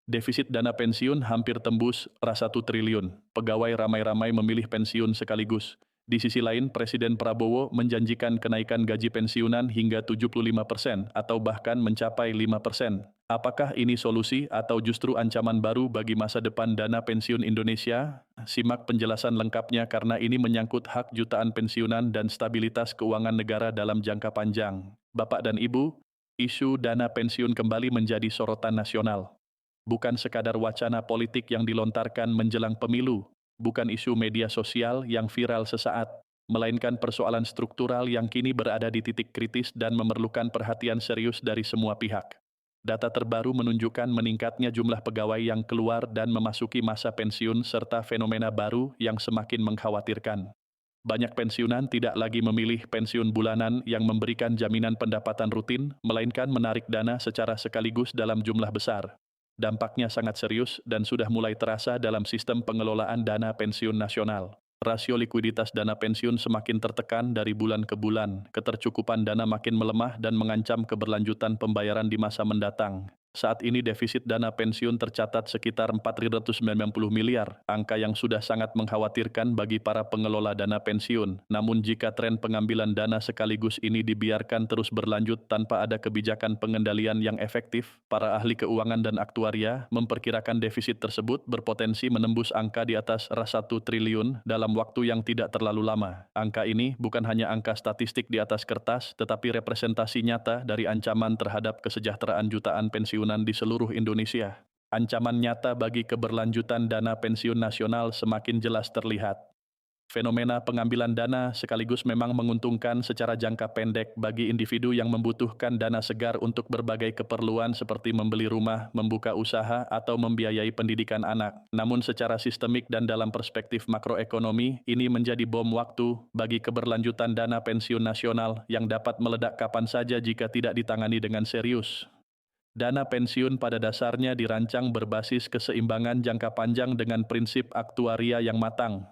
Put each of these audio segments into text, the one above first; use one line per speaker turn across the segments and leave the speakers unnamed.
Defisit dana pensiun hampir tembus Rp1 triliun. Pegawai ramai-ramai memilih pensiun sekaligus. Di sisi lain, Presiden Prabowo menjanjikan kenaikan gaji pensiunan hingga 75% atau bahkan mencapai 5%. Apakah ini solusi atau justru ancaman baru bagi masa depan dana pensiun Indonesia? Simak penjelasan lengkapnya karena ini menyangkut hak jutaan pensiunan dan stabilitas keuangan negara dalam jangka panjang. Bapak dan Ibu, isu dana pensiun kembali menjadi sorotan nasional. Bukan sekadar wacana politik yang dilontarkan menjelang pemilu, bukan isu media sosial yang viral sesaat, melainkan persoalan struktural yang kini berada di titik kritis dan memerlukan perhatian serius dari semua pihak. Data terbaru menunjukkan meningkatnya jumlah pegawai yang keluar dan memasuki masa pensiun serta fenomena baru yang semakin mengkhawatirkan. Banyak pensiunan tidak lagi memilih pensiun bulanan yang memberikan jaminan pendapatan rutin, melainkan menarik dana secara sekaligus dalam jumlah besar. Dampaknya sangat serius dan sudah mulai terasa dalam sistem pengelolaan dana pensiun nasional. Rasio likuiditas dana pensiun semakin tertekan dari bulan ke bulan, ketercukupan dana makin melemah dan mengancam keberlanjutan pembayaran di masa mendatang. Saat ini defisit dana pensiun tercatat sekitar 490 miliar, angka yang sudah sangat mengkhawatirkan bagi para pengelola dana pensiun. Namun jika tren pengambilan dana sekaligus ini dibiarkan terus berlanjut tanpa ada kebijakan pengendalian yang efektif, para ahli keuangan dan aktuaria memperkirakan defisit tersebut berpotensi menembus angka di atas Rp1 triliun dalam waktu yang tidak terlalu lama. Angka ini bukan hanya angka statistik di atas kertas, tetapi representasi nyata dari ancaman terhadap kesejahteraan jutaan pensiunan di seluruh Indonesia. Ancaman nyata bagi keberlanjutan dana pensiun nasional semakin jelas terlihat. Fenomena pengambilan dana sekaligus memang menguntungkan secara jangka pendek bagi individu yang membutuhkan dana segar untuk berbagai keperluan seperti membeli rumah, membuka usaha, atau membiayai pendidikan anak. Namun secara sistemik dan dalam perspektif makroekonomi, ini menjadi bom waktu bagi keberlanjutan dana pensiun nasional yang dapat meledak kapan saja jika tidak ditangani dengan serius. Dana pensiun pada dasarnya dirancang berbasis keseimbangan jangka panjang dengan prinsip aktuaria yang matang.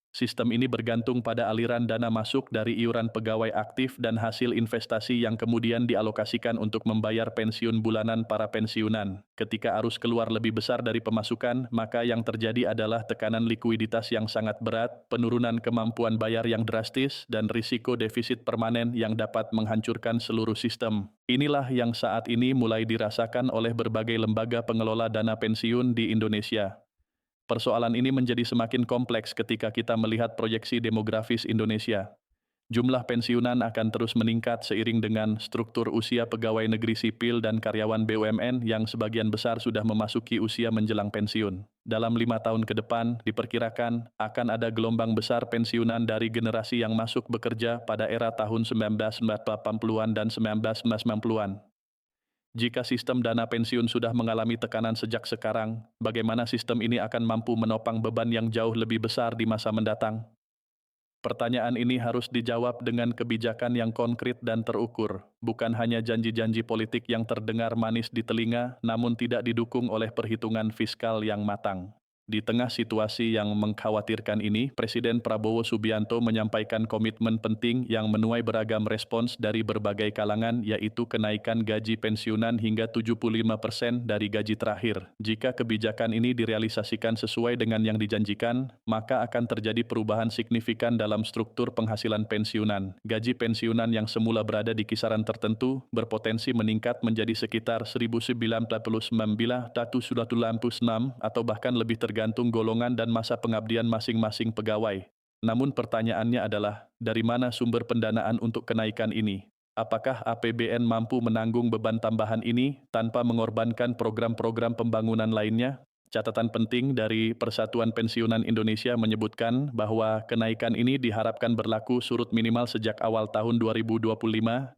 Sistem ini bergantung pada aliran dana masuk dari iuran pegawai aktif dan hasil investasi yang kemudian dialokasikan untuk membayar pensiun bulanan para pensiunan. Ketika arus keluar lebih besar dari pemasukan, maka yang terjadi adalah tekanan likuiditas yang sangat berat, penurunan kemampuan bayar yang drastis, dan risiko defisit permanen yang dapat menghancurkan seluruh sistem. Inilah yang saat ini mulai dirasakan oleh berbagai lembaga pengelola dana pensiun di Indonesia. Persoalan ini menjadi semakin kompleks ketika kita melihat proyeksi demografis Indonesia. Jumlah pensiunan akan terus meningkat seiring dengan struktur usia pegawai negeri sipil dan karyawan BUMN yang sebagian besar sudah memasuki usia menjelang pensiun. Dalam 5 tahun ke depan, diperkirakan akan ada gelombang besar pensiunan dari generasi yang masuk bekerja pada era tahun 1980-an dan 1990-an. Jika sistem dana pensiun sudah mengalami tekanan sejak sekarang, bagaimana sistem ini akan mampu menopang beban yang jauh lebih besar di masa mendatang? Pertanyaan ini harus dijawab dengan kebijakan yang konkret dan terukur, bukan hanya janji-janji politik yang terdengar manis di telinga, namun tidak didukung oleh perhitungan fiskal yang matang. Di tengah situasi yang mengkhawatirkan ini, Presiden Prabowo Subianto menyampaikan komitmen penting yang menuai beragam respons dari berbagai kalangan, yaitu kenaikan gaji pensiunan hingga 75% dari gaji terakhir. Jika kebijakan ini direalisasikan sesuai dengan yang dijanjikan, maka akan terjadi perubahan signifikan dalam struktur penghasilan pensiunan. Gaji pensiunan yang semula berada di kisaran tertentu berpotensi meningkat menjadi sekitar Rp1.099 atau bahkan lebih tergantung golongan dan masa pengabdian masing-masing pegawai. Namun pertanyaannya adalah, dari mana sumber pendanaan untuk kenaikan ini? Apakah APBN mampu menanggung beban tambahan ini tanpa mengorbankan program-program pembangunan lainnya? Catatan penting dari Persatuan Pensiunan Indonesia menyebutkan bahwa kenaikan ini diharapkan berlaku surut minimal sejak awal tahun 2025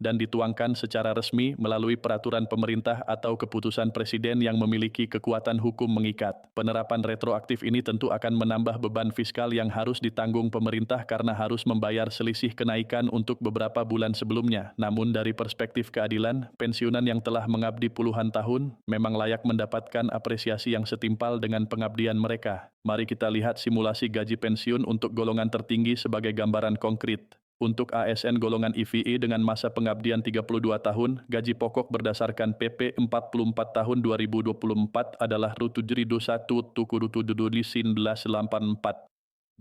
dan dituangkan secara resmi melalui peraturan pemerintah atau keputusan presiden yang memiliki kekuatan hukum mengikat. Penerapan retroaktif ini tentu akan menambah beban fiskal yang harus ditanggung pemerintah karena harus membayar selisih kenaikan untuk beberapa bulan sebelumnya. Namun dari perspektif keadilan, pensiunan yang telah mengabdi puluhan tahun memang layak mendapatkan apresiasi yang setimpal dengan pengabdian mereka. Mari kita lihat simulasi gaji pensiun untuk golongan tertinggi sebagai gambaran konkret. Untuk ASN golongan EVE dengan masa pengabdian 32 tahun, gaji pokok berdasarkan PP 44 tahun 2024 adalah Rp7.1 1984.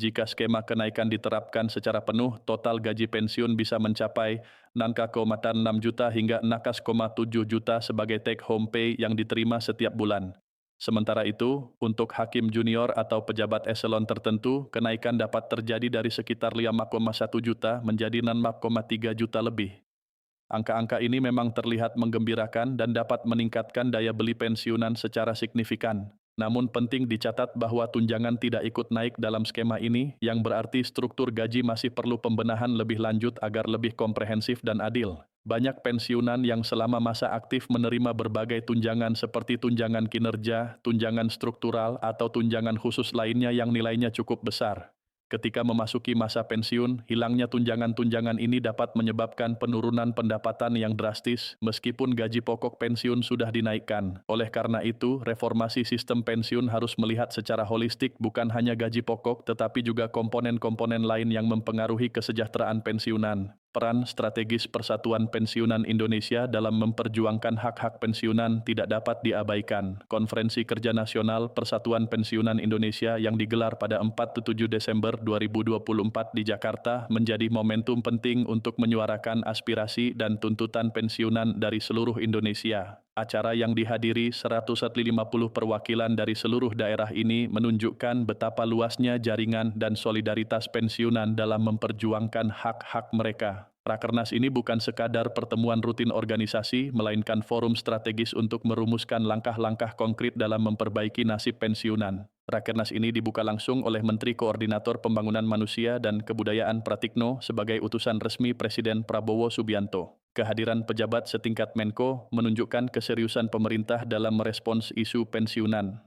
Jika skema kenaikan diterapkan secara penuh, total gaji pensiun bisa mencapai 6,6 juta hingga 6,7 juta sebagai take home pay yang diterima setiap bulan. Sementara itu, untuk hakim junior atau pejabat eselon tertentu, kenaikan dapat terjadi dari sekitar 5,1 juta menjadi 6,3 juta lebih. Angka-angka ini memang terlihat menggembirakan dan dapat meningkatkan daya beli pensiunan secara signifikan. Namun penting dicatat bahwa tunjangan tidak ikut naik dalam skema ini, yang berarti struktur gaji masih perlu pembenahan lebih lanjut agar lebih komprehensif dan adil. Banyak pensiunan yang selama masa aktif menerima berbagai tunjangan seperti tunjangan kinerja, tunjangan struktural, atau tunjangan khusus lainnya yang nilainya cukup besar. Ketika memasuki masa pensiun, hilangnya tunjangan-tunjangan ini dapat menyebabkan penurunan pendapatan yang drastis meskipun gaji pokok pensiun sudah dinaikkan. Oleh karena itu, reformasi sistem pensiun harus melihat secara holistik bukan hanya gaji pokok tetapi juga komponen-komponen lain yang mempengaruhi kesejahteraan pensiunan. Peran strategis Persatuan Pensiunan Indonesia dalam memperjuangkan hak-hak pensiunan tidak dapat diabaikan. Konferensi Kerja Nasional Persatuan Pensiunan Indonesia yang digelar pada 4-7 Desember 2024 di Jakarta menjadi momentum penting untuk menyuarakan aspirasi dan tuntutan pensiunan dari seluruh Indonesia. Acara yang dihadiri 150 perwakilan dari seluruh daerah ini menunjukkan betapa luasnya jaringan dan solidaritas pensiunan dalam memperjuangkan hak-hak mereka. Rakernas ini bukan sekadar pertemuan rutin organisasi, melainkan forum strategis untuk merumuskan langkah-langkah konkret dalam memperbaiki nasib pensiunan. Rakernas ini dibuka langsung oleh Menteri Koordinator Pembangunan Manusia dan Kebudayaan Pratikno sebagai utusan resmi Presiden Prabowo Subianto. Kehadiran pejabat setingkat Menko menunjukkan keseriusan pemerintah dalam merespons isu pensiunan.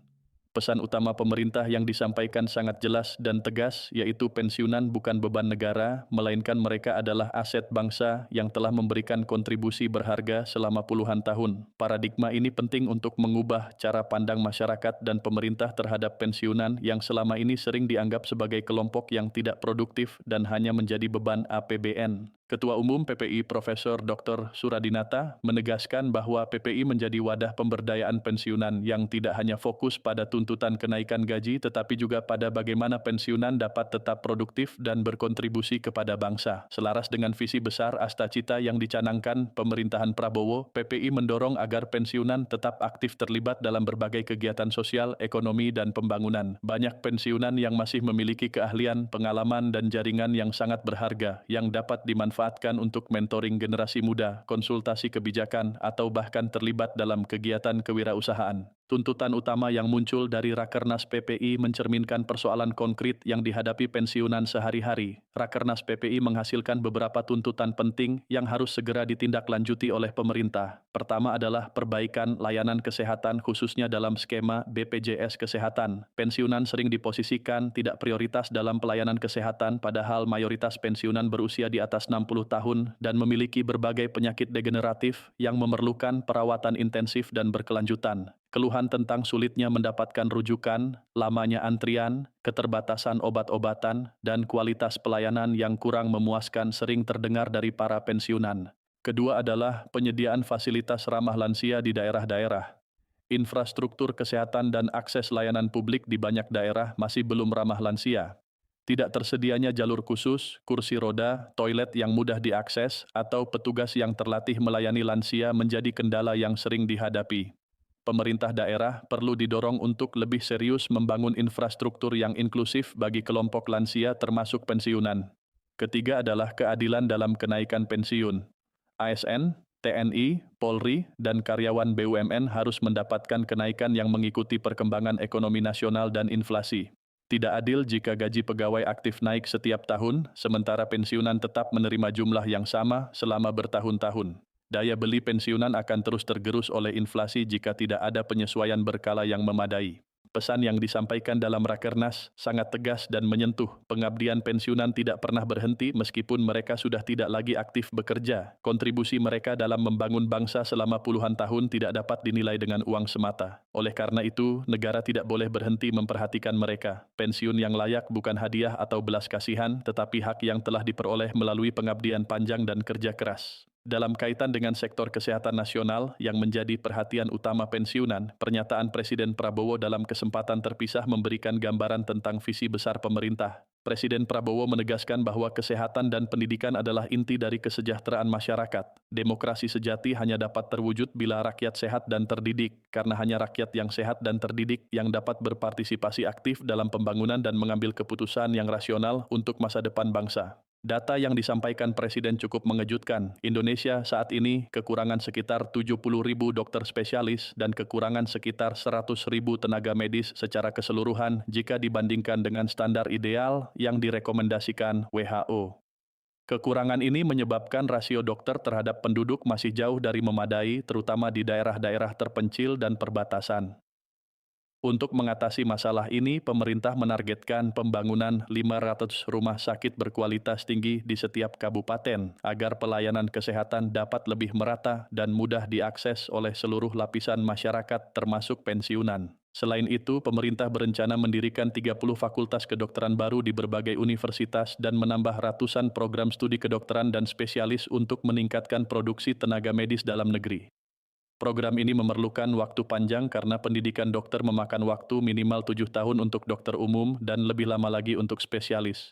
Pesan utama pemerintah yang disampaikan sangat jelas dan tegas, yaitu pensiunan bukan beban negara, melainkan mereka adalah aset bangsa yang telah memberikan kontribusi berharga selama puluhan tahun. Paradigma ini penting untuk mengubah cara pandang masyarakat dan pemerintah terhadap pensiunan yang selama ini sering dianggap sebagai kelompok yang tidak produktif dan hanya menjadi beban APBN. Ketua Umum PPI Profesor Dr. Suradinata menegaskan bahwa PPI menjadi wadah pemberdayaan pensiunan yang tidak hanya fokus pada tuntutan kenaikan gaji tetapi juga pada bagaimana pensiunan dapat tetap produktif dan berkontribusi kepada bangsa. Selaras dengan visi besar Astacita yang dicanangkan pemerintahan Prabowo, PPI mendorong agar pensiunan tetap aktif terlibat dalam berbagai kegiatan sosial, ekonomi, dan pembangunan. Banyak pensiunan yang masih memiliki keahlian, pengalaman, dan jaringan yang sangat berharga yang dapat dimanfaatkan untuk mentoring generasi muda, konsultasi kebijakan, atau bahkan terlibat dalam kegiatan kewirausahaan. Tuntutan utama yang muncul dari Rakernas PPI mencerminkan persoalan konkret yang dihadapi pensiunan sehari-hari. Rakernas PPI menghasilkan beberapa tuntutan penting yang harus segera ditindaklanjuti oleh pemerintah. Pertama adalah perbaikan layanan kesehatan khususnya dalam skema BPJS Kesehatan. Pensiunan sering diposisikan tidak prioritas dalam pelayanan kesehatan padahal mayoritas pensiunan berusia di atas 60 tahun dan memiliki berbagai penyakit degeneratif yang memerlukan perawatan intensif dan berkelanjutan. Keluhan tentang sulitnya mendapatkan rujukan, lamanya antrian, keterbatasan obat-obatan, dan kualitas pelayanan yang kurang memuaskan sering terdengar dari para pensiunan. Kedua adalah penyediaan fasilitas ramah lansia di daerah-daerah. Infrastruktur kesehatan dan akses layanan publik di banyak daerah masih belum ramah lansia. Tidak tersedianya jalur khusus, kursi roda, toilet yang mudah diakses, atau petugas yang terlatih melayani lansia menjadi kendala yang sering dihadapi. Pemerintah daerah perlu didorong untuk lebih serius membangun infrastruktur yang inklusif bagi kelompok lansia termasuk pensiunan. Ketiga adalah keadilan dalam kenaikan pensiun. ASN, TNI, Polri, dan karyawan BUMN harus mendapatkan kenaikan yang mengikuti perkembangan ekonomi nasional dan inflasi. Tidak adil jika gaji pegawai aktif naik setiap tahun, sementara pensiunan tetap menerima jumlah yang sama selama bertahun-tahun. Daya beli pensiunan akan terus tergerus oleh inflasi jika tidak ada penyesuaian berkala yang memadai. Pesan yang disampaikan dalam Rakernas sangat tegas dan menyentuh. Pengabdian pensiunan tidak pernah berhenti meskipun mereka sudah tidak lagi aktif bekerja. Kontribusi mereka dalam membangun bangsa selama puluhan tahun tidak dapat dinilai dengan uang semata. Oleh karena itu, negara tidak boleh berhenti memperhatikan mereka. Pensiun yang layak bukan hadiah atau belas kasihan, tetapi hak yang telah diperoleh melalui pengabdian panjang dan kerja keras. Dalam kaitan dengan sektor kesehatan nasional yang menjadi perhatian utama pensiunan, pernyataan Presiden Prabowo dalam kesempatan terpisah memberikan gambaran tentang visi besar pemerintah. Presiden Prabowo menegaskan bahwa kesehatan dan pendidikan adalah inti dari kesejahteraan masyarakat. Demokrasi sejati hanya dapat terwujud bila rakyat sehat dan terdidik, karena hanya rakyat yang sehat dan terdidik yang dapat berpartisipasi aktif dalam pembangunan dan mengambil keputusan yang rasional untuk masa depan bangsa. Data yang disampaikan Presiden cukup mengejutkan. Indonesia saat ini kekurangan sekitar 70.000 dokter spesialis dan kekurangan sekitar 100.000 tenaga medis secara keseluruhan jika dibandingkan dengan standar ideal yang direkomendasikan WHO. Kekurangan ini menyebabkan rasio dokter terhadap penduduk masih jauh dari memadai, terutama di daerah-daerah terpencil dan perbatasan. Untuk mengatasi masalah ini, pemerintah menargetkan pembangunan 500 rumah sakit berkualitas tinggi di setiap kabupaten agar pelayanan kesehatan dapat lebih merata dan mudah diakses oleh seluruh lapisan masyarakat termasuk pensiunan. Selain itu, pemerintah berencana mendirikan 30 fakultas kedokteran baru di berbagai universitas dan menambah ratusan program studi kedokteran dan spesialis untuk meningkatkan produksi tenaga medis dalam negeri. Program ini memerlukan waktu panjang karena pendidikan dokter memakan waktu minimal 7 tahun untuk dokter umum dan lebih lama lagi untuk spesialis.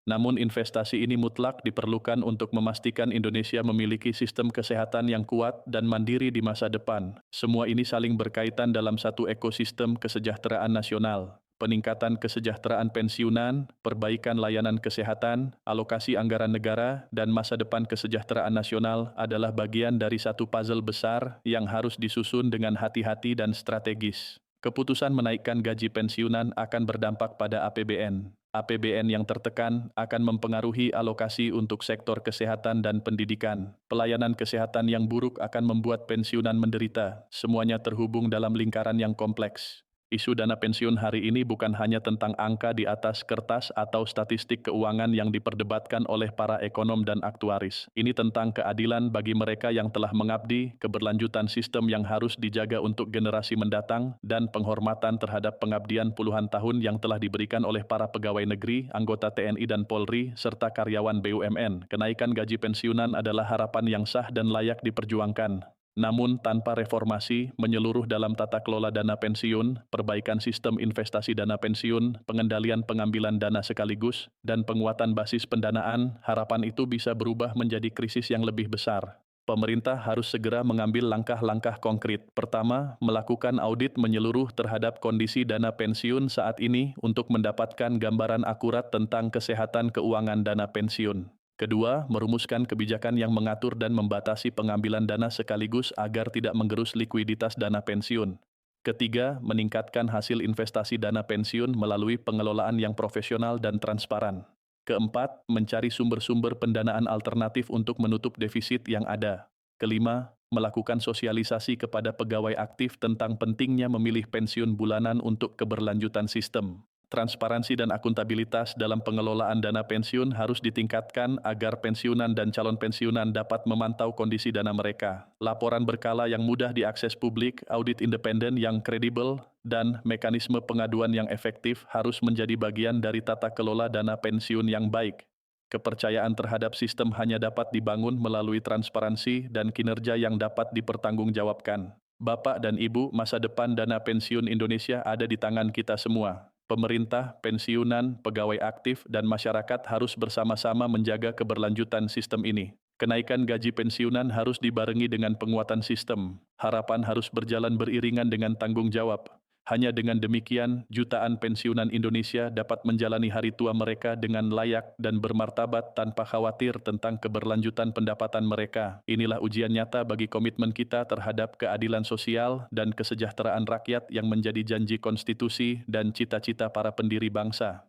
Namun investasi ini mutlak diperlukan untuk memastikan Indonesia memiliki sistem kesehatan yang kuat dan mandiri di masa depan. Semua ini saling berkaitan dalam satu ekosistem kesejahteraan nasional. Peningkatan kesejahteraan pensiunan, perbaikan layanan kesehatan, alokasi anggaran negara, dan masa depan kesejahteraan nasional adalah bagian dari satu puzzle besar yang harus disusun dengan hati-hati dan strategis. Keputusan menaikkan gaji pensiunan akan berdampak pada APBN. APBN yang tertekan akan mempengaruhi alokasi untuk sektor kesehatan dan pendidikan. Pelayanan kesehatan yang buruk akan membuat pensiunan menderita. Semuanya terhubung dalam lingkaran yang kompleks. Isu dana pensiun hari ini bukan hanya tentang angka di atas kertas atau statistik keuangan yang diperdebatkan oleh para ekonom dan aktuaris. Ini tentang keadilan bagi mereka yang telah mengabdi, keberlanjutan sistem yang harus dijaga untuk generasi mendatang, dan penghormatan terhadap pengabdian puluhan tahun yang telah diberikan oleh para pegawai negeri, anggota TNI dan Polri, serta karyawan BUMN. Kenaikan gaji pensiunan adalah harapan yang sah dan layak diperjuangkan. Namun tanpa reformasi menyeluruh dalam tata kelola dana pensiun, perbaikan sistem investasi dana pensiun, pengendalian pengambilan dana sekaligus, dan penguatan basis pendanaan, harapan itu bisa berubah menjadi krisis yang lebih besar. Pemerintah harus segera mengambil langkah-langkah konkret. Pertama, melakukan audit menyeluruh terhadap kondisi dana pensiun saat ini untuk mendapatkan gambaran akurat tentang kesehatan keuangan dana pensiun. Kedua, merumuskan kebijakan yang mengatur dan membatasi pengambilan dana sekaligus agar tidak menggerus likuiditas dana pensiun. Ketiga, meningkatkan hasil investasi dana pensiun melalui pengelolaan yang profesional dan transparan. Keempat, mencari sumber-sumber pendanaan alternatif untuk menutup defisit yang ada. Kelima, melakukan sosialisasi kepada pegawai aktif tentang pentingnya memilih pensiun bulanan untuk keberlanjutan sistem. Transparansi dan akuntabilitas dalam pengelolaan dana pensiun harus ditingkatkan agar pensiunan dan calon pensiunan dapat memantau kondisi dana mereka. Laporan berkala yang mudah diakses publik, audit independen yang kredibel, dan mekanisme pengaduan yang efektif harus menjadi bagian dari tata kelola dana pensiun yang baik. Kepercayaan terhadap sistem hanya dapat dibangun melalui transparansi dan kinerja yang dapat dipertanggungjawabkan. Bapak dan Ibu, masa depan dana pensiun Indonesia ada di tangan kita semua. Pemerintah, pensiunan, pegawai aktif, dan masyarakat harus bersama-sama menjaga keberlanjutan sistem ini. Kenaikan gaji pensiunan harus dibarengi dengan penguatan sistem. Harapan harus berjalan beriringan dengan tanggung jawab. Hanya dengan demikian, jutaan pensiunan Indonesia dapat menjalani hari tua mereka dengan layak dan bermartabat tanpa khawatir tentang keberlanjutan pendapatan mereka. Inilah ujian nyata bagi komitmen kita terhadap keadilan sosial dan kesejahteraan rakyat yang menjadi janji konstitusi dan cita-cita para pendiri bangsa.